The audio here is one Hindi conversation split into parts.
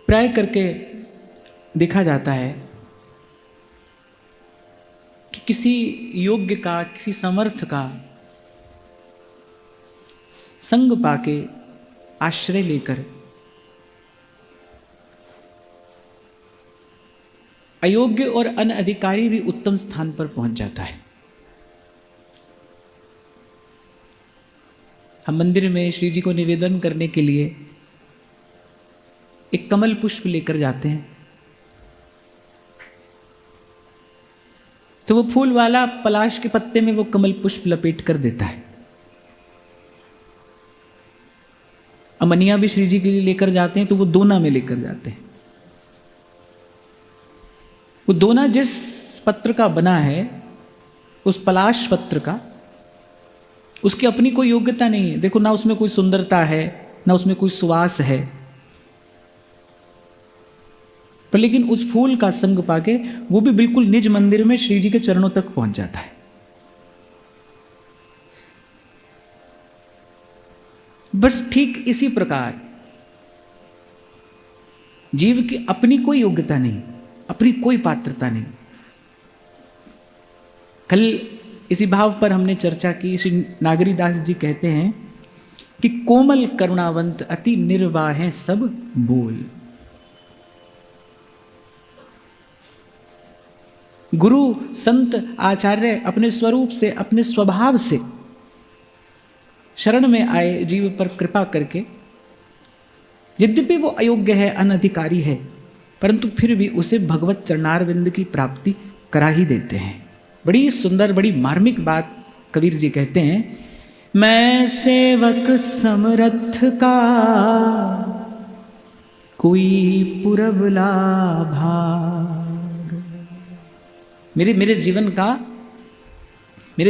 प्राय करके देखा जाता है कि किसी योग्य का, किसी समर्थ का संग पाके, आश्रय लेकर अयोग्य और अनधिकारी भी उत्तम स्थान पर पहुंच जाता है। हम मंदिर में श्री जी को निवेदन करने के लिए एक कमल पुष्प लेकर जाते हैं, तो वो फूल वाला पलाश के पत्ते में वो कमल पुष्प लपेट कर देता है। अमनिया भी श्री जी के लिए लेकर जाते हैं तो वो दोना में लेकर जाते हैं। वो दोना जिस पत्र का बना है, उस पलाश पत्र का, उसकी अपनी कोई योग्यता नहीं है। देखो, ना उसमें कोई सुंदरता है, ना उसमें कोई सुवास है, पर लेकिन उस फूल का संग पाके वो भी बिल्कुल निज मंदिर में श्री जी के चरणों तक पहुंच जाता है। बस ठीक इसी प्रकार जीव की अपनी कोई योग्यता नहीं, अपनी कोई पात्रता नहीं। कल इसी भाव पर हमने चर्चा की। श्री नागरीदास जी कहते हैं कि कोमल करुणावंत अति निर्वाह सब बोल। गुरु संत आचार्य अपने स्वरूप से, अपने स्वभाव से शरण में आए जीव पर कृपा करके, यद्यपि वो अयोग्य है, अनधिकारी है, परंतु फिर भी उसे भगवत चरणारविंद की प्राप्ति करा ही देते हैं। बड़ी सुंदर, बड़ी मार्मिक बात कबीर जी कहते हैं, मैं सेवक समरथ का कोई पुरबला भाग। मेरे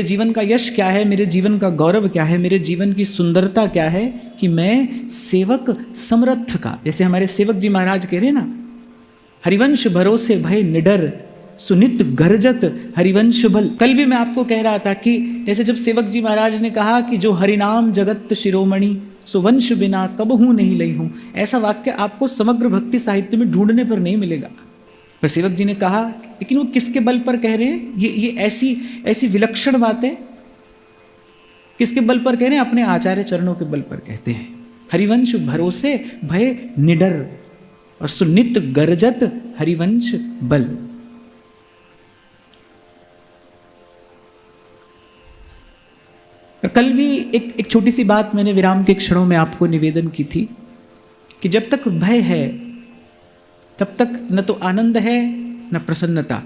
जीवन का यश क्या है, मेरे जीवन का गौरव क्या है, मेरे जीवन की सुंदरता क्या है कि मैं सेवक समर्थ का, जैसे हमारे सेवक जी महाराज कह रहे हैं ना, हरिवंश भरोसे भय निडर सुनित गरजत हरिवंश बल। कल भी मैं आपको कह रहा था कि जैसे जब सेवक जी महाराज ने कहा कि जो हरिनाम जगत शिरोमणि सो वंश बिना कबहू नहीं लई हूं, ऐसा वाक्य आपको समग्र भक्ति साहित्य में ढूंढने पर नहीं मिलेगा। पर सेवक जी ने कहा, लेकिन वो किसके बल पर कह रहे हैं? ये ऐसी विलक्षण बातें किसके बल पर कह रहे हैं? अपने आचार्य चरणों के बल पर कहते हैं। हरिवंश भरोसे भय निडर और सुनित गरजत हरिवंश बल। कल भी एक छोटी सी बात मैंने विराम के क्षणों में आपको निवेदन की थी कि जब तक भय है तब तक न तो आनंद है, न प्रसन्नता,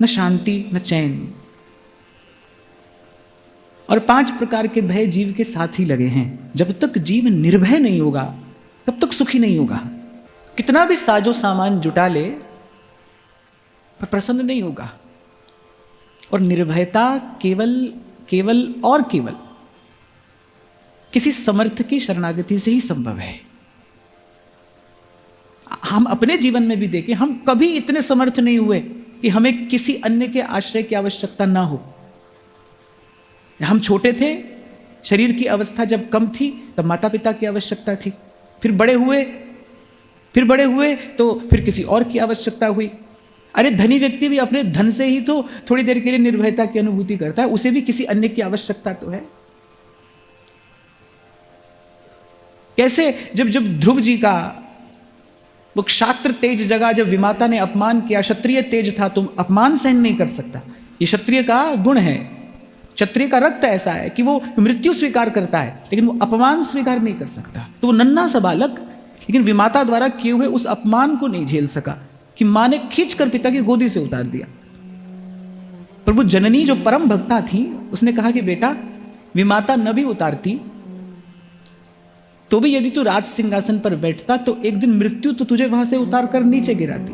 न शांति, न चैन। और 5 प्रकार के भय जीव के साथ ही लगे हैं। जब तक जीव निर्भय नहीं होगा तब तक सुखी नहीं होगा। कितना भी साजो सामान जुटा ले पर प्रसन्न नहीं होगा। और निर्भयता केवल और केवल किसी समर्थ की शरणागति से ही संभव है। हम अपने जीवन में भी देखें, हम कभी इतने समर्थ नहीं हुए कि हमें किसी अन्य के आश्रय की आवश्यकता ना हो। हम छोटे थे, शरीर की अवस्था जब कम थी तब माता पिता की आवश्यकता थी, फिर बड़े हुए तो फिर किसी और की आवश्यकता हुई। अरे धनी व्यक्ति भी अपने धन से ही तो थोड़ी देर के लिए निर्भयता की अनुभूति करता है, उसे भी किसी अन्य की आवश्यकता तो है। कैसे जब ध्रुव जी का वो क्षात्र तेज जगा, जब विमाता ने अपमान किया, क्षत्रिय तेज था, तुम अपमान सहन नहीं कर सकता। ये क्षत्रिय का गुण है, क्षत्रिय का रक्त ऐसा है कि वो मृत्यु स्वीकार करता है लेकिन वो अपमान स्वीकार नहीं कर सकता। तो वो नन्हा सा बालक लेकिन विमाता द्वारा किए हुए उस अपमान को नहीं झेल सका कि मां ने खींच कर पिता की गोदी से उतार दिया। पर वो जननी जो परम भक्ता थी, उसने कहा कि बेटा, विमाता न भी उतारती तो भी यदि तू राज सिंहासन पर बैठता तो एक दिन मृत्यु तो तुझे वहां से उतार कर नीचे गिराती।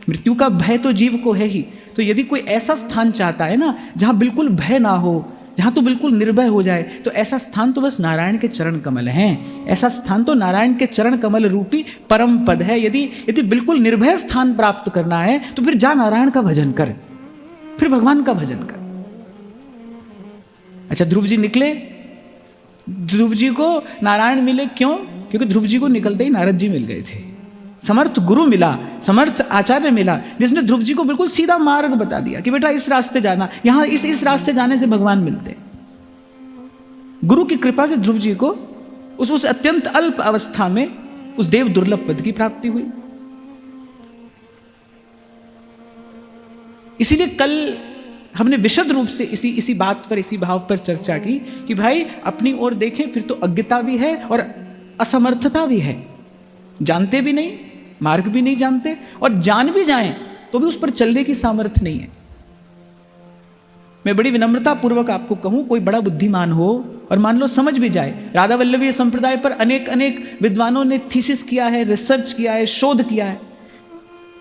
मृत्यु का भय तो जीव को है ही। तो यदि कोई ऐसा स्थान चाहता है ना जहां बिल्कुल भय ना हो, जहां तो बिल्कुल निर्भय हो जाए, तो ऐसा स्थान तो बस नारायण के चरण कमल हैं। ऐसा स्थान तो नारायण के चरण कमल रूपी परम पद है। यदि बिल्कुल निर्भय स्थान प्राप्त करना है तो फिर जा नारायण का भजन कर, फिर भगवान का भजन कर। अच्छा, ध्रुव जी निकले, ध्रुव जी को नारायण मिले, क्यों? क्योंकि ध्रुव जी को निकलते ही नारद जी मिल गए थे। समर्थ गुरु मिला, समर्थ आचार्य मिला, जिसने ध्रुव जी को बिल्कुल सीधा मार्ग बता दिया कि बेटा इस रास्ते जाना, यहां इस रास्ते जाने से भगवान मिलते। गुरु की कृपा से ध्रुव जी को उस अत्यंत अल्प अवस्था में उस देव दुर्लभ पद की प्राप्ति हुई। इसीलिए कल हमने विशद रूप से इसी बात पर, इसी भाव पर चर्चा की कि भाई अपनी ओर देखें फिर तो अज्ञता भी है और असमर्थता भी है। जानते भी नहीं, मार्ग भी नहीं जानते, और जान भी जाएं तो भी उस पर चलने की सामर्थ्य नहीं है। मैं बड़ी विनम्रता पूर्वक आपको कहूं, कोई बड़ा बुद्धिमान हो और मान लो समझ भी जाए, राधा वल्लभीय संप्रदाय पर अनेक विद्वानों ने थीसिस किया है, रिसर्च किया है, शोध किया है,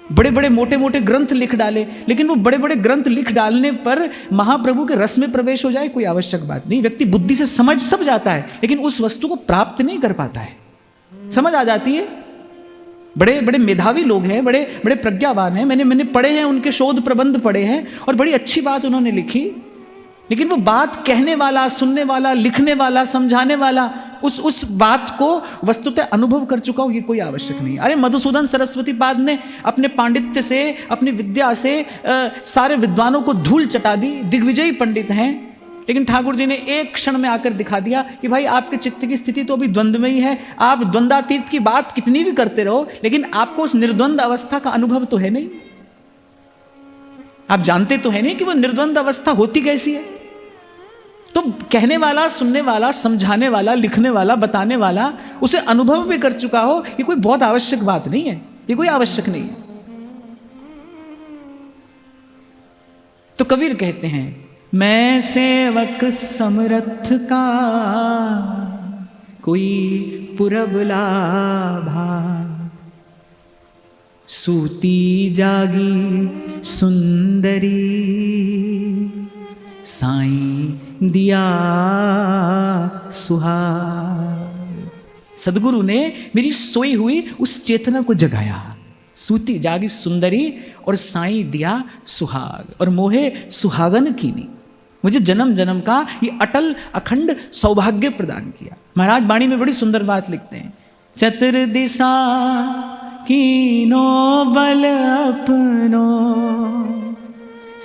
बड़े बड़े मोटे मोटे ग्रंथ लिख डाले, लेकिन वो बड़े बड़े ग्रंथ लिख डालने पर महाप्रभु के रस में प्रवेश हो जाए कोई आवश्यक बात नहीं। व्यक्ति बुद्धि से समझ सब जाता है, लेकिन उस वस्तु को प्राप्त नहीं कर पाता है। समझ आ जाती है, बड़े बड़े मेधावी लोग हैं, बड़े बड़े प्रज्ञावान हैं, मैंने पढ़े हैं, उनके शोध प्रबंध पढ़े हैं और बड़ी अच्छी बात उन्होंने लिखी, लेकिन वो बात कहने वाला, सुनने वाला, लिखने वाला, समझाने वाला उस बात को वस्तुतः अनुभव कर चुका हो, ये कोई आवश्यक नहीं। अरे मधुसूदन सरस्वती पाद ने अपने पांडित्य से, अपनी विद्या से सारे विद्वानों को धूल चटा दी, दिग्विजयी पंडित हैं, लेकिन ठाकुर जी ने एक क्षण में आकर दिखा दिया कि भाई आपके चित्त की स्थिति तो अभी द्वंद्व में ही है, आप द्वंद्वातीत की बात कितनी भी करते रहो, लेकिन आपको उस निर्द्वंद अवस्था का अनुभव तो है नहीं, आप जानते तो है नहीं कि वो निर्द्वंद अवस्था होती कैसी है। तो कहने वाला, सुनने वाला, समझाने वाला, लिखने वाला, बताने वाला उसे अनुभव भी कर चुका हो, ये कोई बहुत आवश्यक बात नहीं है, ये कोई आवश्यक नहीं है। तो कबीर कहते हैं, मैं सेवक समरथ का कोई पुरब लाभा, सूती जागी सुंदरी साईं दिया सुहाग। सदगुरु ने मेरी सोई हुई उस चेतना को जगाया, सूती जागी सुंदरी और साईं दिया सुहाग, और मोहे सुहागन कीनी, मुझे जन्म जन्म का ये अटल अखंड सौभाग्य प्रदान किया। महाराज वाणी में बड़ी सुंदर बात लिखते हैं, चतुर दिशा कीनो बल अपनो,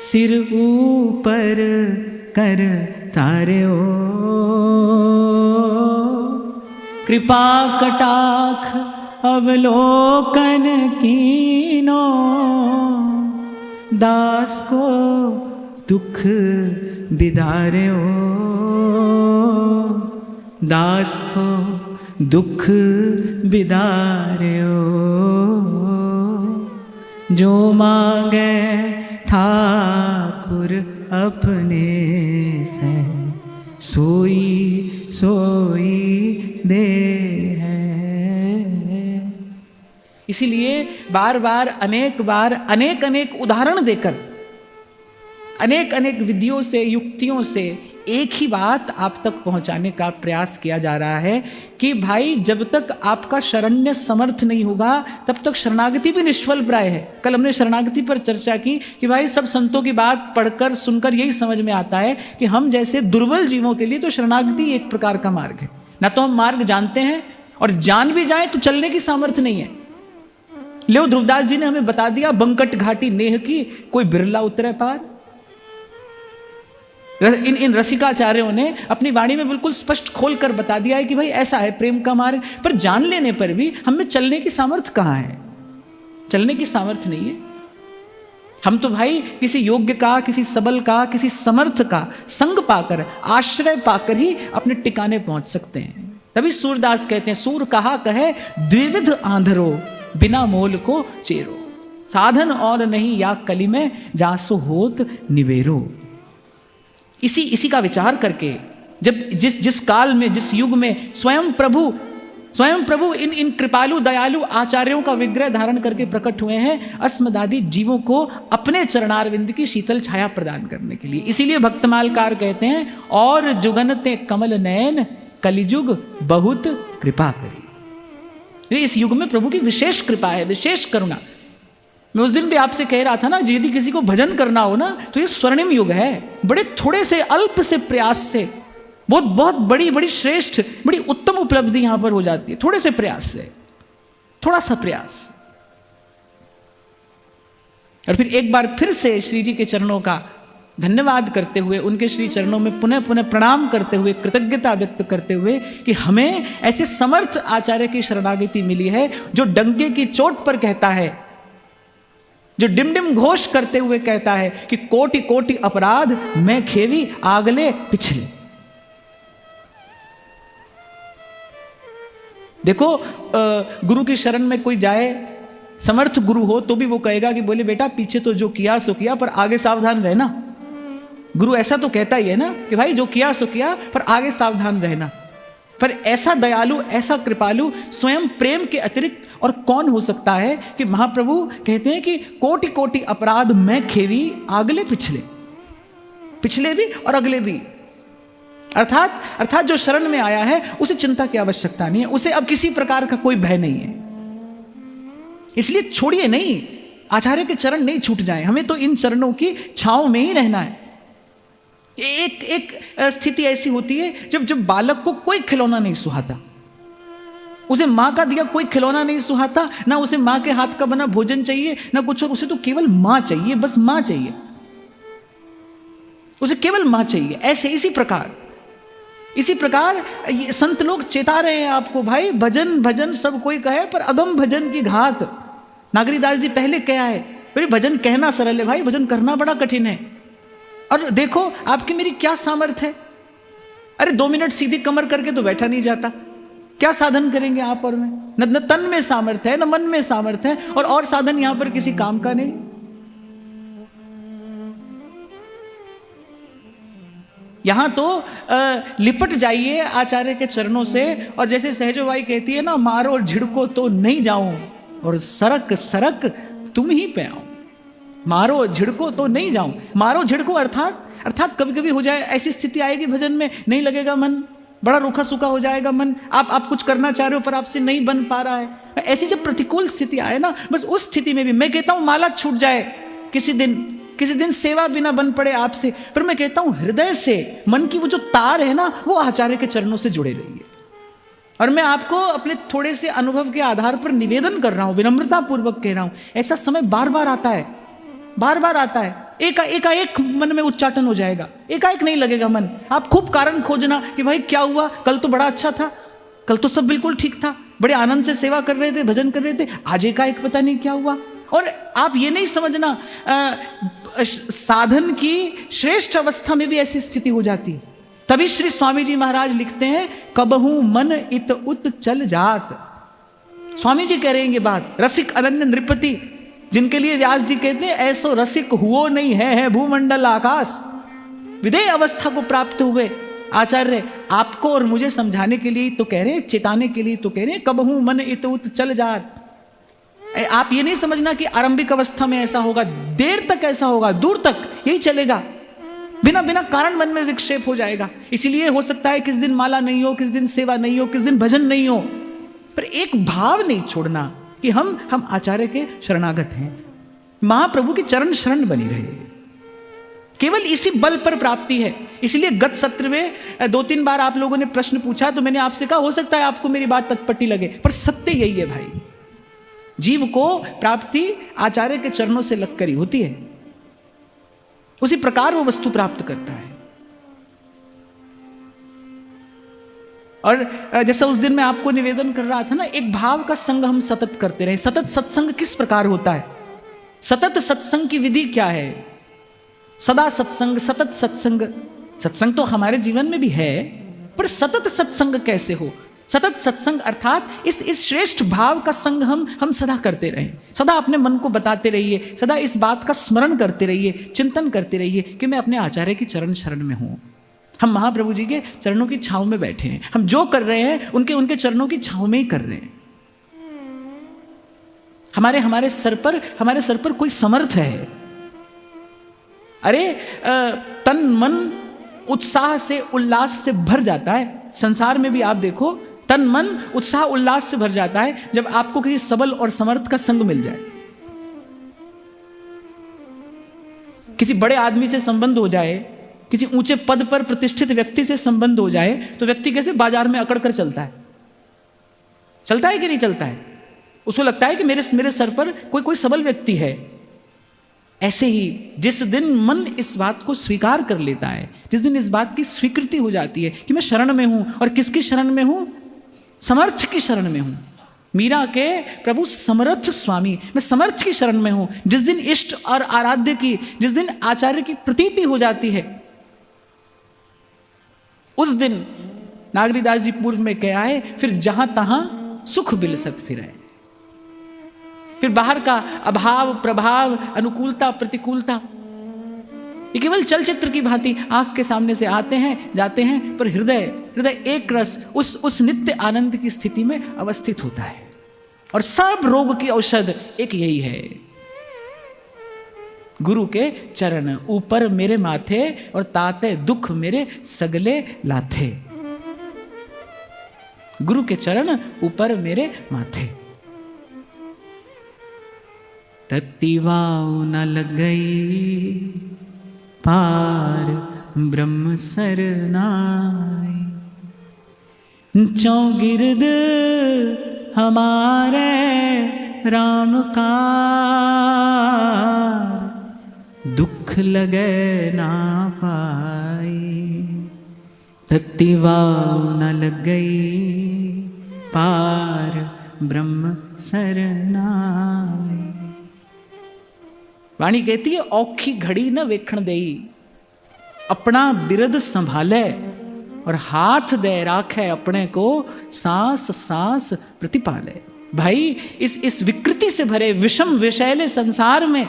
सिर ऊपर कर तार्यो, कृपा कटाक्ष अवलोकन कीनो, दास को दुख बिदार्यो, दास को दुख बिदार्यो, जो मांगे ठाकुर अपने से, सोई सोई दे है। इसीलिए बार बार अनेक अनेक उदाहरण देकर, अनेक अनेक विधियों से, युक्तियों से एक ही बात आप तक पहुंचाने का प्रयास किया जा रहा है कि भाई जब तक आपका शरण्य समर्थ नहीं होगा तब तक शरणागति भी निष्फल प्राय है। कल हमने शरणागति पर चर्चा की कि भाई सब संतों की बात पढ़कर सुनकर यही समझ में आता है कि हम जैसे दुर्बल जीवों के लिए तो शरणागति एक प्रकार का मार्ग है। ना तो हम मार्ग जानते हैं, और जान भी जाए तो चलने की सामर्थ्य नहीं है। लो ध्रुवदास जी ने हमें बता दिया, बंकट घाटी नेह की कोई बिरला उतरे पार। इन रसिकाचार्यों ने अपनी वाणी में बिल्कुल स्पष्ट खोलकर बता दिया है कि भाई ऐसा है प्रेम का मार्ग, पर जान लेने पर भी हमें चलने की सामर्थ्य कहां है? चलने की सामर्थ्य नहीं है। हम तो भाई किसी योग्य का, किसी सबल का, किसी समर्थ का संग पाकर, आश्रय पाकर ही अपने टिकाने पहुंच सकते हैं। तभी सूरदास कहते हैं, सूर कहा कहे द्विविध आंधरो, बिना मोल को चेरो, साधन और नहीं या कली में जासो होत निवेरो। इसी का विचार करके जब जिस काल में, जिस युग में स्वयं प्रभु इन कृपालु दयालु आचार्यों का विग्रह धारण करके प्रकट हुए हैं अस्मदादि जीवों को अपने चरणारविंद की शीतल छाया प्रदान करने के लिए। इसीलिए भक्तमालकार कहते हैं, और जुगनते कमल नयन कलिजुग बहुत कृपा करी। इस युग में प्रभु की विशेष कृपा है, विशेष करुणा। मैं उस दिन भी आपसे कह रहा था ना, यदि किसी को भजन करना हो ना तो ये स्वर्णिम युग है। बड़े थोड़े से अल्प से प्रयास से बहुत बड़ी श्रेष्ठ, बड़ी उत्तम उपलब्धि यहां पर हो जाती है। थोड़े से प्रयास से, थोड़ा सा प्रयास, और फिर एक बार फिर से श्री जी के चरणों का धन्यवाद करते हुए, उनके श्री चरणों में पुनः पुनः प्रणाम करते हुए, कृतज्ञता व्यक्त करते हुए कि हमें ऐसे समर्थ आचार्य की शरणागति मिली है जो डंके की चोट पर कहता है, जो डिमडिम घोष करते हुए कहता है कि कोटि कोटि अपराध मैं खेवी आगले पिछले। देखो, गुरु की शरण में कोई जाए, समर्थ गुरु हो तो भी वो कहेगा कि बोले बेटा पीछे तो जो किया सो किया, पर आगे सावधान रहना। गुरु ऐसा तो कहता ही है ना कि भाई जो किया सो किया, पर आगे सावधान रहना। पर ऐसा दयालु, ऐसा कृपालु, स्वयं प्रेम के अतिरिक्त और कौन हो सकता है कि महाप्रभु कहते हैं कि कोटि कोटि अपराध मैं खेवी आगले पिछले, पिछले भी और अगले भी। अर्थात जो शरण में आया है उसे चिंता की आवश्यकता नहीं है, उसे अब किसी प्रकार का कोई भय नहीं है। इसलिए छोड़िए नहीं, आचार्य के चरण नहीं छूट जाए, हमें तो इन चरणों की छांव में ही रहना है। एक स्थिति ऐसी होती है जब बालक को कोई खिलौना नहीं सुहाता, उसे मां का दिया कोई खिलौना नहीं सुहाता, ना उसे मां के हाथ का बना भोजन चाहिए ना कुछ और, उसे तो केवल मां चाहिए, बस मां चाहिए, उसे केवल मां चाहिए। ऐसे इसी प्रकार संत लोग चेता रहे हैं आपको, भाई भजन भजन सब कोई कहे पर अगम भजन की घात। नागरीदास जी पहले क्या है, मेरे भजन कहना सरल है भाई, भजन करना बड़ा कठिन है। और देखो आपकी मेरी क्या सामर्थ्य है, अरे 2 मिनट सीधी कमर करके तो बैठा नहीं जाता, क्या साधन करेंगे आप और मैं? न तन में सामर्थ्य है, न मन में सामर्थ्य है, और साधन यहां पर किसी काम का नहीं। यहां तो लिपट जाइए आचार्य के चरणों से, और जैसे सहजो बाई कहती है ना, मारो झिड़को तो नहीं जाऊं और सरक सरक तुम ही पे आऊं। मारो झिड़को तो नहीं जाऊं, मारो झिड़को अर्थात कभी कभी हो जाए ऐसी स्थिति आएगी भजन में, नहीं लगेगा मन, बड़ा रूखा सूखा हो जाएगा मन, आप कुछ करना चाह रहे हो पर आपसे नहीं बन पा रहा है। ऐसी जब प्रतिकूल स्थिति आए ना, बस उस स्थिति में भी मैं कहता हूं माला छूट जाए किसी दिन सेवा बिना बन पड़े आपसे, पर मैं कहता हूं हृदय से मन की वो जो तार है ना, वो आचार्य के चरणों से जुड़े रहिए। और मैं आपको अपने थोड़े से अनुभव के आधार पर निवेदन कर रहा हूं, विनम्रता पूर्वक कह रहा हूं, ऐसा समय बार बार आता है, एकाएक मन में उच्चाटन हो जाएगा, एकाएक नहीं लगेगा मन। आप खूब कारण खोजना कि भाई क्या हुआ, कल तो बड़ा अच्छा था, कल तो सब बिल्कुल ठीक था, बड़े आनंद से सेवा कर रहे थे, भजन कर रहे थे, आज एकाएक पता नहीं क्या हुआ। और आप ये नहीं समझना, साधन की श्रेष्ठ अवस्था में भी ऐसी स्थिति हो जाती है। तभी श्री स्वामी जी महाराज लिखते हैं, कबहू मन इत उत चल जात। स्वामी जी कह रहे हैं ये बात, रसिक अनन्य नृपति, जिनके लिए व्यास जी कहते हैं ऐसो रसिक हुओ नहीं है भूमंडल आकाश। विधेय अवस्था को प्राप्त हुए आचार्य आपको और मुझे समझाने के लिए तो कह रहे हैं, चेताने के लिए तो कह रहे हैं, कबहू मन इत उत चल जात। आप ये नहीं समझना कि आरंभिक अवस्था में ऐसा होगा, देर तक ऐसा होगा, दूर तक यही चलेगा, बिना कारण मन में विक्षेप हो जाएगा। इसीलिए हो सकता है किस दिन माला नहीं हो, किस दिन सेवा नहीं हो, किस दिन भजन नहीं हो, पर एक भाव नहीं छोड़ना कि हम आचार्य के शरणागत हैं, महाप्रभु की चरण शरण बनी रहे, केवल इसी बल पर प्राप्ति है। इसलिए गत सत्र में 2-3 बार आप लोगों ने प्रश्न पूछा, तो मैंने आपसे कहा हो सकता है आपको मेरी बात तत्पटी लगे, पर सत्य यही है भाई, जीव को प्राप्ति आचार्य के चरणों से लगकर ही होती है, उसी प्रकार वो वस्तु प्राप्त करता है। और जैसा उस दिन मैं आपको निवेदन कर रहा था ना, एक भाव का संग हम सतत करते रहे। सतत सत्संग किस प्रकार होता है, सतत सत्संग की विधि क्या है? सदा सत्संग, सतत सत्संग तो हमारे जीवन में भी है, पर सतत सत्संग कैसे हो? सतत सत्संग अर्थात इस श्रेष्ठ भाव का संग हम सदा करते रहें, सदा अपने मन को बताते रहिए, सदा इस बात का स्मरण करते रहिए, चिंतन करते रहिए कि मैं अपने आचार्य की चरण शरण में हूं, हम महाप्रभु जी के चरणों की छांव में बैठे हैं, हम जो कर रहे हैं उनके चरणों की छांव में ही कर रहे हैं। हमारे सर पर कोई समर्थ है। अरे तन मन उत्साह से उल्लास से भर जाता है। संसार में भी आप देखो, तन मन उत्साह उल्लास से भर जाता है जब आपको किसी सबल और समर्थ का संग मिल जाए, किसी बड़े आदमी से संबंध हो जाए, किसी ऊंचे पद पर प्रतिष्ठित व्यक्ति से संबंध हो जाए, तो व्यक्ति कैसे बाजार में अकड़ कर चलता है कि नहीं चलता है? उसको लगता है कि मेरे सर पर कोई सबल व्यक्ति है, ऐसे ही जिस दिन मन इस बात को स्वीकार कर लेता है, जिस दिन इस बात की स्वीकृति हो जाती है कि मैं शरण में हूं, और किसकी शरण में हूं? समर्थ की शरण में हूं। मीरा के प्रभु समर्थ स्वामी, मैं समर्थ की शरण में हूं। जिस दिन इष्ट और आराध्य की, जिस दिन आचार्य की प्रतीति हो जाती है, उस दिन नागरीदास जी पूर्व में क्या है, फिर जहां तहां सुख बिलसत फिरे। फिर बाहर का अभाव प्रभाव, अनुकूलता प्रतिकूलता, ये केवल चलचित्र की भांति आंख के सामने से आते हैं जाते हैं, पर हृदय एक रस उस नित्य आनंद की स्थिति में अवस्थित होता है। और सब रोग की औषध एक यही है, गुरु के चरण ऊपर मेरे माथे, और ताते दुख मेरे सगले लाथे। गुरु के चरण ऊपर मेरे माथे। तत्तिवाऊ न लग गई पार ब्रह्म सरनाई, चौगिर्द हमारे राम का दुख लगे ना पाई। तत्तिवाऊ न लग गई पार ब्रह्म सरनाई। वाणी कहती है, औखी घड़ी न वेखण देई, अपना बिरद संभाले, और हाथ दे राखे अपने को, सांस सांस प्रतिपाले। भाई इस विकृति से भरे विषम विषैले संसार में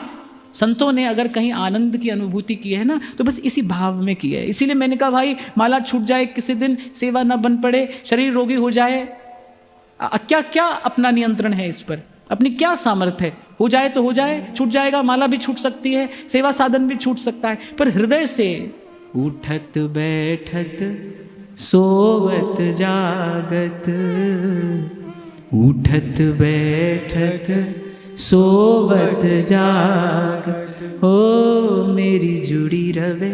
संतों ने अगर कहीं आनंद की अनुभूति की है ना, तो बस इसी भाव में की है। इसीलिए मैंने कहा भाई माला छूट जाए किसी दिन, सेवा न बन पड़े, शरीर रोगी हो जाए, क्या क्या अपना नियंत्रण है इस पर, अपनी क्या सामर्थ्य है? हो जाए तो हो जाए, छूट जाएगा, माला भी छूट सकती है, सेवा साधन भी छूट सकता है, पर हृदय से उठत बैठत सोवत जागत, उठत बैठत सोवत जागत, हो मेरी जुड़ी रवे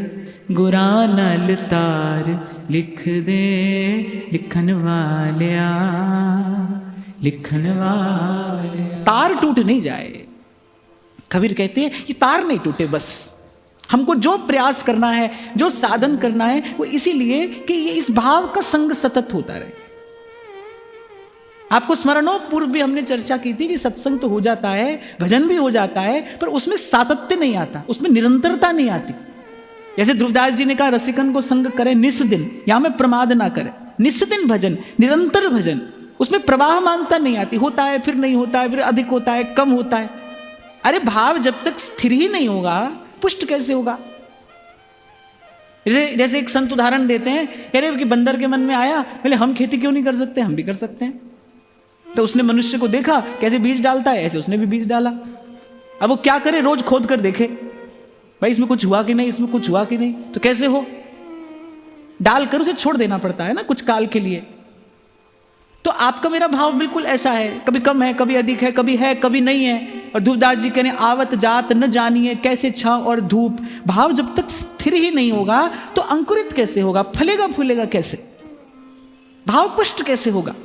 गुरानल तार, लिख दे लिखन वालिया, लिखन वाले। तार टूट नहीं जाए। कबीर कहते हैं कि तार नहीं टूटे, बस हमको जो प्रयास करना है, जो साधन करना है, वो इसीलिए कि ये इस भाव का संग सतत होता रहे। आपको स्मरण हो, पूर्व भी हमने चर्चा की थी कि सत्संग तो हो जाता है, भजन भी हो जाता है, पर उसमें सातत्य नहीं आता, उसमें निरंतरता नहीं आती। जैसे ध्रुवदास जी ने कहा, रसिकन को संग करे निस दिन, या में प्रमाद ना करे। निस दिन भजन, निरंतर भजन, उसमें प्रवाह मानता नहीं आती, होता है फिर नहीं होता है, फिर अधिक होता है कम होता है। अरे भाव जब तक स्थिर ही नहीं होगा, पुष्ट कैसे होगा? जैसे एक संत उदाहरण देते हैं, कह रहे कि बंदर के मन में आया, बोले हम खेती क्यों नहीं कर सकते, हम भी कर सकते हैं। तो उसने मनुष्य को देखा कैसे बीज डालता है, ऐसे उसने भी बीज डाला। अब वो क्या करे, रोज खोद कर देखे भाई इसमें कुछ हुआ कि नहीं, इसमें कुछ हुआ कि नहीं, तो कैसे हो, डालकर उसे छोड़ देना पड़ता है ना कुछ काल के लिए। तो आपका मेरा भाव बिल्कुल ऐसा है, कभी कम है, कभी अधिक है, कभी नहीं है। और ध्रुवदास जी कहने, आवत जात न जानिए कैसे छांव और धूप। भाव जब तक स्थिर ही नहीं होगा तो अंकुरित कैसे होगा, फलेगा फूलेगा कैसे, भाव पुष्ट कैसे होगा?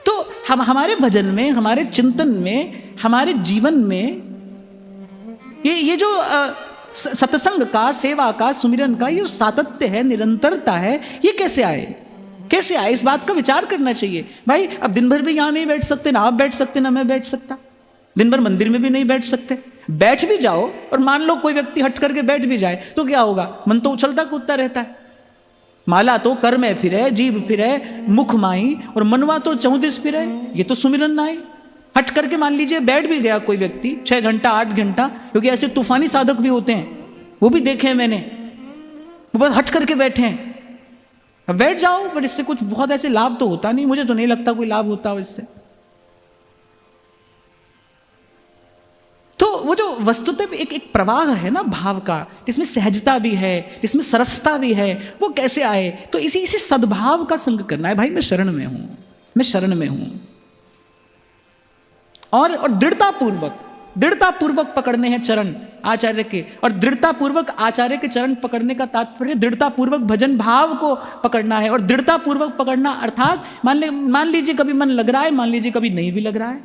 तो हम हमारे भजन में, हमारे चिंतन में, हमारे जीवन में ये जो सत्संग का, सेवा का, सुमिरन का ये सातत्य है, निरंतरता है, ये कैसे आए, कैसे आए, इस बात का विचार करना चाहिए। भाई अब दिन भर भी यहां नहीं बैठ सकते, ना आप बैठ सकते ना मैं बैठ सकता, दिन भर मंदिर में भी नहीं बैठ सकते। बैठ भी जाओ और मान लो कोई व्यक्ति हट करके बैठ भी जाए तो क्या होगा, मन तो उछलता कूदता रहता है। माला तो कर में फिरे, जीभ फिरे, मुख माई, और मनवा तो 34 फिरे, ये तो सुमिरन ना है। हट करके मान लीजिए बैठ भी गया कोई व्यक्ति 6 घंटा 8 घंटा, क्योंकि ऐसे तूफानी साधक भी होते हैं, वो भी देखे हैं मैंने, वो बस हट करके बैठे हैं। अब बैठ जाओ, पर इससे कुछ बहुत ऐसे लाभ तो होता नहीं, मुझे तो नहीं लगता कोई लाभ होता हो इससे। तो वो जो वस्तुतः एक प्रवाह है ना भाव का, जिसमें सहजता भी है, जिसमें सरसता भी है, वो कैसे आए? तो इसी सद्भाव का संग करना है। भाई मैं शरण में हूं, मैं शरण में हूं, और दृढ़ता पूर्वक पकड़ने हैं चरण आचार्य के। और दृढ़ता पूर्वक आचार्य के चरण पकड़ने का तात्पर्य दृढ़ता पूर्वक भजन भाव को पकड़ना है। और दृढ़ता पूर्वक पकड़ना अर्थात मान लीजिए कभी मन लग रहा है, मान लीजिए कभी नहीं भी लग रहा है,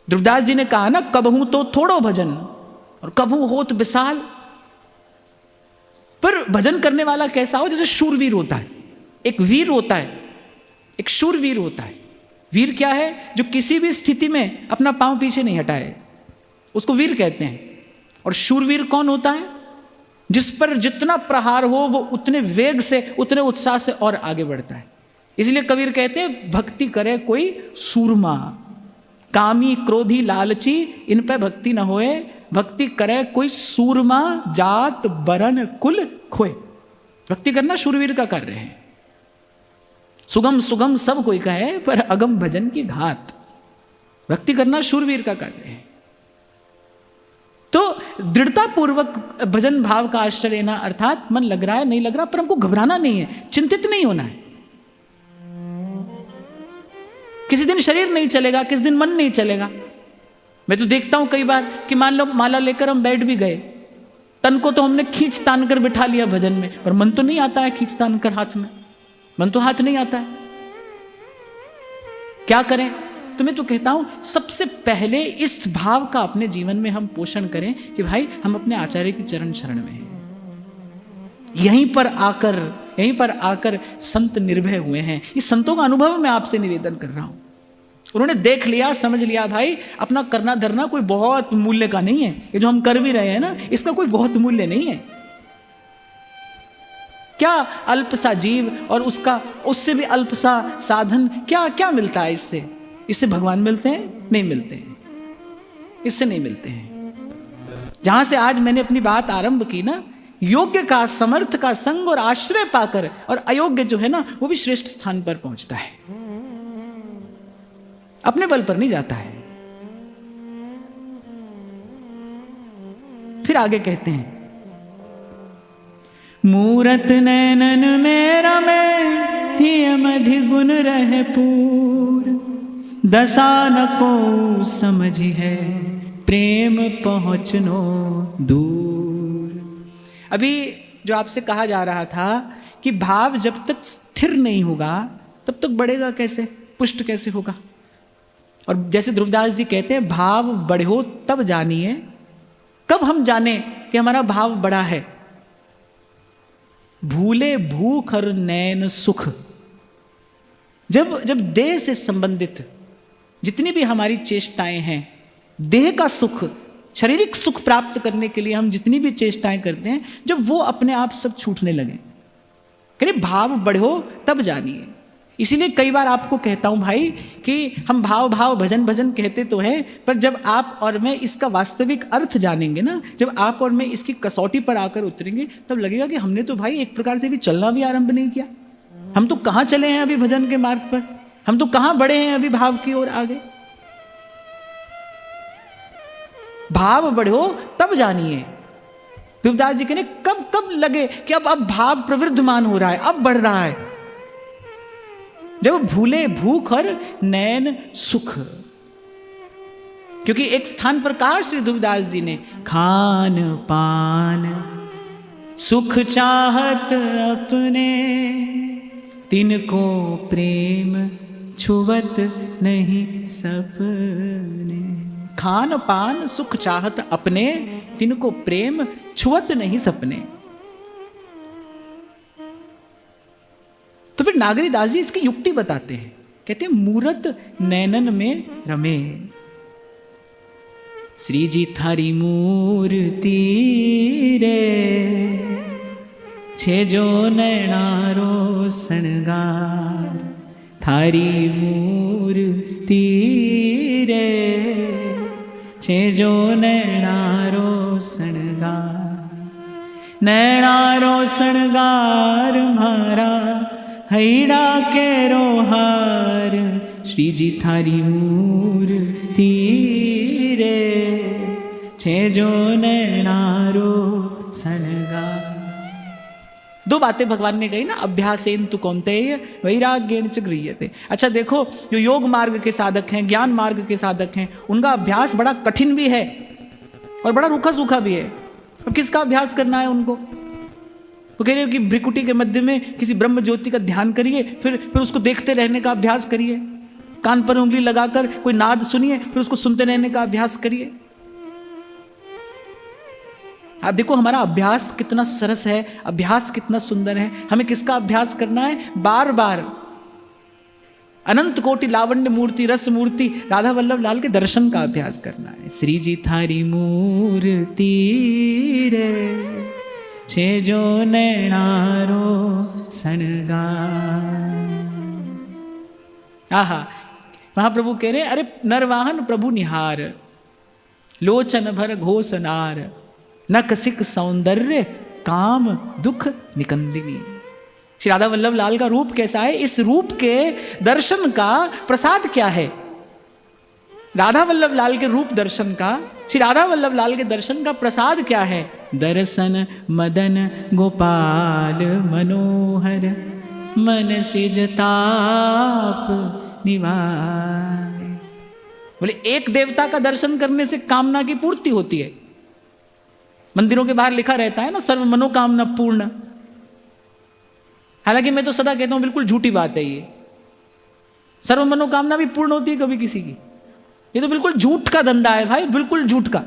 ध्रुवदास जी ने कहा ना, कबहू तो थोड़ो भजन और कबहू होत विशाल। पर भजन करने वाला कैसा हो? जैसे शूरवीर होता है, एक वीर होता है, एक शूरवीर होता है। वीर क्या है? जो किसी भी स्थिति में अपना पांव पीछे नहीं हटाए, उसको वीर कहते हैं। और शूरवीर कौन होता है? जिस पर जितना प्रहार हो वो उतने वेग से, उतने उत्साह से और आगे बढ़ता है। इसलिए कबीर कहते हैं, भक्ति करे कोई सूरमा, कामी क्रोधी लालची इन पे भक्ति न होए। भक्ति करे कोई सूरमा, जात बरन कुल खोए। भक्ति करना शूरवीर का कार्य है। सुगम सुगम सब कोई कहे, पर अगम भजन की घात। भक्ति करना शूरवीर का कार्य है। तो दृढ़ता पूर्वक भजन भाव का आश्रय लेना, अर्थात मन लग रहा है नहीं लग रहा, पर हमको घबराना नहीं है, चिंतित नहीं होना है। किसी दिन शरीर नहीं चलेगा, किसी दिन मन नहीं चलेगा। मैं तो देखता हूं कई बार कि मान लो माला लेकर हम बैठ भी गए, तन को तो हमने खींच तान कर बिठा लिया भजन में, पर मन तो नहीं आता है खींच तान कर हाथ में, मन तो हाथ नहीं आता है। क्या करें? तो मैं तो कहता हूं सबसे पहले इस भाव का अपने जीवन में हम पोषण करें कि भाई हम अपने आचार्य की चरण शरण में हैं। यहीं पर आकर संत निर्भय हुए हैं। ये संतों का अनुभव मैं आपसे निवेदन कर रहा हूं। उन्होंने देख लिया, समझ लिया, भाई अपना करना धरना कोई बहुत मूल्य का नहीं है। ये जो हम कर भी रहे हैं ना, इसका कोई बहुत मूल्य नहीं है। क्या अल्प सा जीव और उससे भी अल्प सा साधन, क्या मिलता है इससे? इससे भगवान मिलते हैं? नहीं मिलते हैं, इससे नहीं मिलते हैं। जहां से आज मैंने अपनी बात आरंभ की ना, योग्य का, समर्थ का संग और आश्रय पाकर, और अयोग्य जो है ना वो भी श्रेष्ठ स्थान पर पहुंचता है, अपने बल पर नहीं जाता है। फिर आगे कहते हैं, मूरत नैनन मेरा में ही मधि गुण रह पूर, दसान को समझी है प्रेम पहुंचनो दूर। अभी जो आपसे कहा जा रहा था कि भाव जब तक स्थिर नहीं होगा तब तक बढ़ेगा कैसे, पुष्ट कैसे होगा? और जैसे ध्रुवदास जी कहते हैं, भाव बढ़ो तब जानिए। कब हम जाने कि हमारा भाव बढ़ा है? भूले भूख और नैन सुख। जब देह से संबंधित जितनी भी हमारी चेष्टाएं हैं, देह का सुख, शारीरिक सुख प्राप्त करने के लिए हम जितनी भी चेष्टाएं करते हैं, जब वो अपने आप सब छूटने लगे, करीब भाव बढ़ो तब जानिए। इसीलिए कई बार आपको कहता हूं भाई कि हम भाव भाव भजन भजन कहते तो हैं, पर जब आप और मैं इसका वास्तविक अर्थ जानेंगे ना, जब आप और मैं इसकी कसौटी पर आकर उतरेंगे, तब लगेगा कि हमने तो भाई एक प्रकार से भी चलना भी आरंभ नहीं किया। हम तो कहां चले हैं अभी भजन के मार्ग पर, हम तो कहां बढ़े हैं अभी भाव की ओर आगे। भाव बढ़ो तब जानिए। ध्रुवदास जी कहने कब लगे कि अब भाव प्रवृद्धमान हो रहा है, अब बढ़ रहा है, जब भूले भूख और नैन सुख। क्योंकि एक स्थान पर कहा श्री ध्रुवदास जी ने, खान पान सुख चाहत अपने, तिनको प्रेम छुवत नहीं सपने। खान पान सुख चाहत अपने, तिनको प्रेम छुवत नहीं सपने। तो फिर नागरी दास जी इसकी युक्ति बताते हैं, कहते हैं मूरत नैनन में रमे। श्री जी थारी मूर्ति रे, छे जो नैनारो सणगार। थारी मूर्ति रे, छे जो नैनारो सणगार। नैनारो सणगार मारा हैड़ा के रोहार। श्री जी थारी मूर्ति रे, छे जो नैनारो सणगार। दो बातें भगवान ने कही ना, अभ्यासेन तु कौन्तेय वैराग्येन च गृह्यते। अच्छा देखो, जो योग मार्ग के साधक हैं, ज्ञान मार्ग के साधक हैं, उनका अभ्यास बड़ा कठिन भी है और बड़ा रूखा सूखा भी है। अब किसका अभ्यास करना है उनको? वो कह रहे हो कि भ्रिकुटी के मध्य में किसी ब्रह्म ज्योति का ध्यान करिए, फिर उसको देखते रहने का अभ्यास करिए। कान पर उंगली लगाकर कोई नाद सुनिए, फिर उसको सुनते रहने का अभ्यास करिए। आप देखो हमारा अभ्यास कितना सरस है, अभ्यास कितना सुंदर है। हमें किसका अभ्यास करना है? बार बार अनंत कोटि लावण्य मूर्ति रस मूर्ति राधा वल्लभ लाल के दर्शन का अभ्यास करना है। श्री जी थारी मूर्ति रे छे जो नैनारो सनगा। आहा, महाप्रभु कह रहे अरे नरवाहन प्रभु निहार, लोचन भर घोषनार, नक सिक सौंदर्य काम दुख निकंदिनी। श्री राधा वल्लभ लाल का रूप कैसा है? इस रूप के दर्शन का प्रसाद क्या है? राधा वल्लभ लाल के रूप दर्शन का, श्री राधा वल्लभ लाल के दर्शन का प्रसाद क्या है? दर्शन मदन गोपाल मनोहर, मन सिज ताप निवार। बोले एक देवता का दर्शन करने से कामना की पूर्ति होती है। मंदिरों के बाहर लिखा रहता है ना, सर्व मनोकामना पूर्ण। हालांकि मैं तो सदा कहता हूं बिल्कुल झूठी बात है ये। सर्व मनोकामना भी पूर्ण होती है कभी किसी की? ये तो बिल्कुल झूठ का धंधा है भाई, बिल्कुल झूठ का।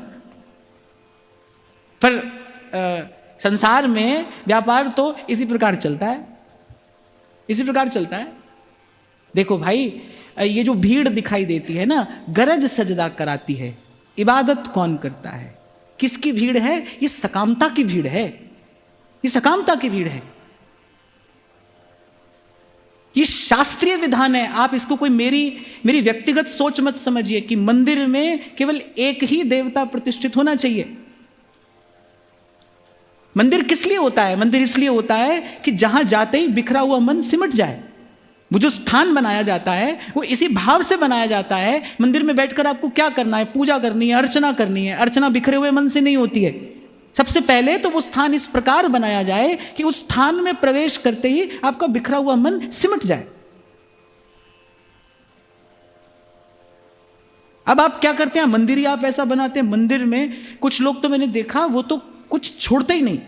पर संसार में व्यापार तो इसी प्रकार चलता है, इसी प्रकार चलता है। देखो भाई, ये जो भीड़ दिखाई देती है ना, गरज सजदा कराती है, इबादत कौन करता है? किसकी भीड़ है? ये सकामता की भीड़ है, ये सकामता की भीड़ है। ये शास्त्रीय विधान है। आप इसको कोई मेरी व्यक्तिगत सोच मत समझिए कि मंदिर में केवल एक ही देवता प्रतिष्ठित होना चाहिए। मंदिर किस लिए होता है? मंदिर इसलिए होता है कि जहां जाते ही बिखरा हुआ मन सिमट जाए। वो जो स्थान बनाया जाता है वो इसी भाव से बनाया जाता है। मंदिर में बैठकर आपको क्या करना है? पूजा करनी है, अर्चना करनी है। अर्चना बिखरे हुए मन से नहीं होती है। सबसे पहले तो वो स्थान इस प्रकार बनाया जाए कि उस स्थान में प्रवेश करते ही आपका बिखरा हुआ मन सिमट जाए। अब आप क्या करते हैं? मंदिर ही आप ऐसा बनाते हैं। मंदिर में कुछ लोग तो मैंने देखा, वो तो कुछ छोड़ते ही नहीं।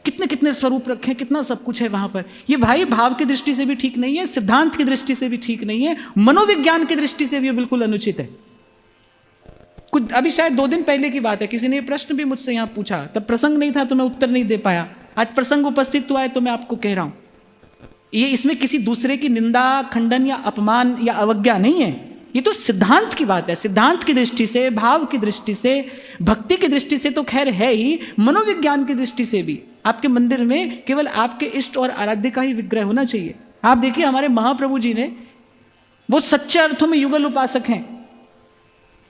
कितने कितने स्वरूप रखे, कितना सब कुछ है वहां पर। ये भाई भाव की दृष्टि से भी ठीक नहीं है, सिद्धांत की दृष्टि से भी ठीक नहीं है, मनोविज्ञान की दृष्टि से भी बिल्कुल अनुचित है। कुछ अभी शायद 2 दिन पहले की बात है, किसी ने ये प्रश्न भी मुझसे यहां पूछा, तब प्रसंग नहीं था तो मैं उत्तर नहीं दे पाया। आज प्रसंग उपस्थित हुआ है तो मैं आपको कह रहा हूं। ये इसमें किसी दूसरे की निंदा, खंडन या अपमान या अवज्ञा नहीं है। ये तो सिद्धांत की बात है। सिद्धांत की दृष्टि से, भाव की दृष्टि से, भक्ति की दृष्टि से तो खैर है ही, मनोविज्ञान की दृष्टि से भी आपके मंदिर में केवल आपके इष्ट और आराध्य का ही विग्रह होना चाहिए। आप देखिए हमारे महाप्रभु जी ने, वो सच्चे अर्थों में युगल उपासक हैं,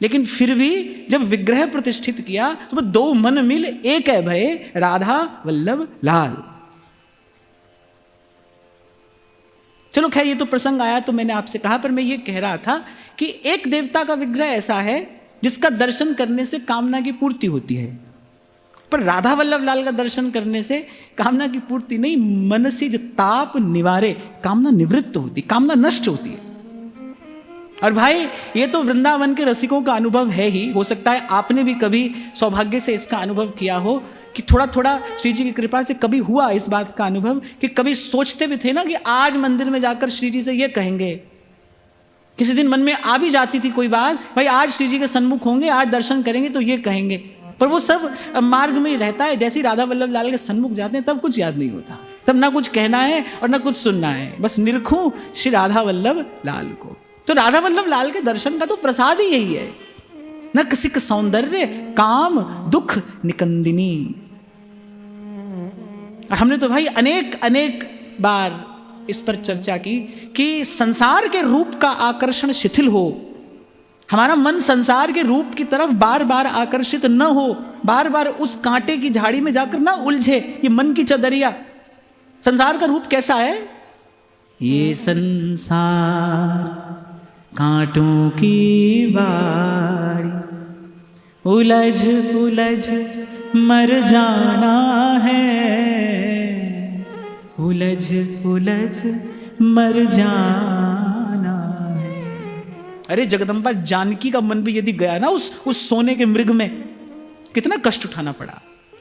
लेकिन फिर भी जब विग्रह प्रतिष्ठित किया तो वो 2 मन मिल एक है भय, राधा वल्लभ लाल। चलो खैर ये तो प्रसंग आया तो मैंने आपसे कहा, पर मैं ये कह रहा था कि एक देवता का विग्रह ऐसा है जिसका दर्शन करने से कामना की पूर्ति होती है, पर राधा वल्लभ लाल का दर्शन करने से कामना की पूर्ति नहीं, मन से जो ताप निवारे, कामना निवृत्त होती, कामना नष्ट होती है। और भाई ये तो वृंदावन के रसिकों का अनुभव है ही। हो सकता है आपने भी कभी सौभाग्य से इसका अनुभव किया हो कि थोड़ा थोड़ा श्री जी की कृपा से कभी हुआ इस बात का अनुभव कि कभी सोचते भी थे ना कि आज मंदिर में जाकर श्री जी से ये कहेंगे। किसी दिन मन में आ भी जाती थी कोई बात, भाई आज श्री जी के सन्मुख होंगे, आज दर्शन करेंगे तो ये कहेंगे, पर वो सब मार्ग में ही रहता है। जैसे ही राधा वल्लभ लाल के सन्मुख जाते हैं तब कुछ याद नहीं होता, तब ना कुछ कहना है और ना कुछ सुनना है, बस निरखूं श्री राधा वल्लभ लाल को। तो राधा वल्लभ लाल के दर्शन का तो प्रसाद ही यही है, न किसी का सौंदर्य काम दुख निकंदिनी। और हमने तो भाई अनेक बार इस पर चर्चा की कि संसार के रूप का आकर्षण शिथिल हो, हमारा मन संसार के रूप की तरफ बार बार आकर्षित न हो, बार बार उस कांटे की झाड़ी में जाकर ना उलझे। ये मन की चदरिया। संसार का रूप कैसा है? ये संसार कांटों की बाड़ी, उलझ उलझ मर जाना है, उलझ उलझ मर जाना है। अरे जगदम्बा जानकी का मन भी यदि गया ना उस सोने के मृग में, कितना कष्ट उठाना पड़ा।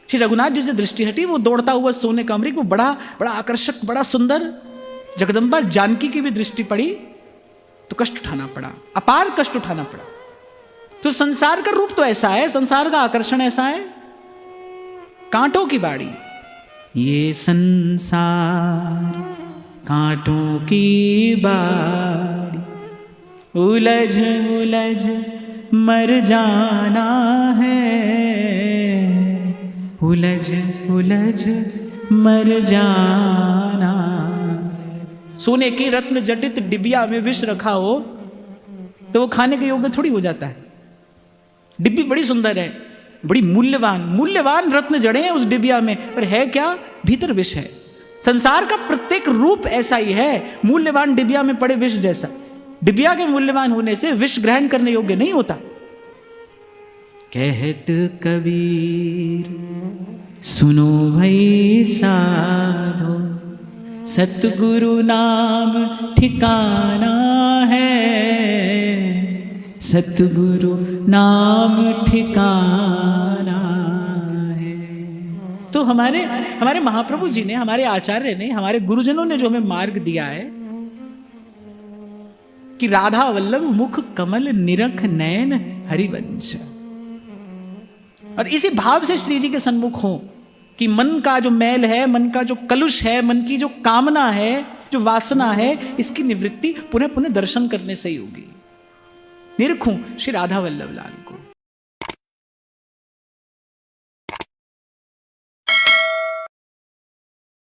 श्री रघुनाथ जी से दृष्टि हटी, वो दौड़ता हुआ सोने का अमृत, वो बड़ा बड़ा आकर्षक, बड़ा सुंदर। जगदम्बा जानकी की भी दृष्टि पड़ी तो कष्ट उठाना पड़ा, अपार कष्ट उठाना पड़ा। तो संसार का रूप तो ऐसा है, संसार का आकर्षण ऐसा है, कांटों की बाड़ी। ये संसार कांटों की बाड़ी, उलझ उलझ मर जाना है, उलझ उलझ मर जाना। सोने की रत्न जटित डिबिया में विष रखा हो तो वो खाने के योग्य थोड़ी हो जाता है। डिब्बी बड़ी सुंदर है, बड़ी मूल्यवान रत्न जड़े हैं उस डिबिया में, पर है क्या? भीतर विष है। संसार का प्रत्येक रूप ऐसा ही है, मूल्यवान डिबिया में पड़े विष जैसा। डिबिया के मूल्यवान होने से विष ग्रहण करने योग्य नहीं होता। कहत कबीर सुनो भई साधो, सतगुरु नाम ठिकाना है, सतगुरु नाम ठिकाना है। तो हमारे महाप्रभु जी ने, हमारे आचार्य ने, हमारे गुरुजनों ने जो हमें मार्ग दिया है कि राधा वल्लभ मुख कमल निरख नयन हरिवंश, और इसी भाव से श्री जी के सन्मुख हो कि मन का जो मैल है, मन का जो कलुष है, मन की जो कामना है, जो वासना है, इसकी निवृत्ति पुनः पुनः दर्शन करने से ही होगी। निरखूं श्री राधा वल्लभ लाल को।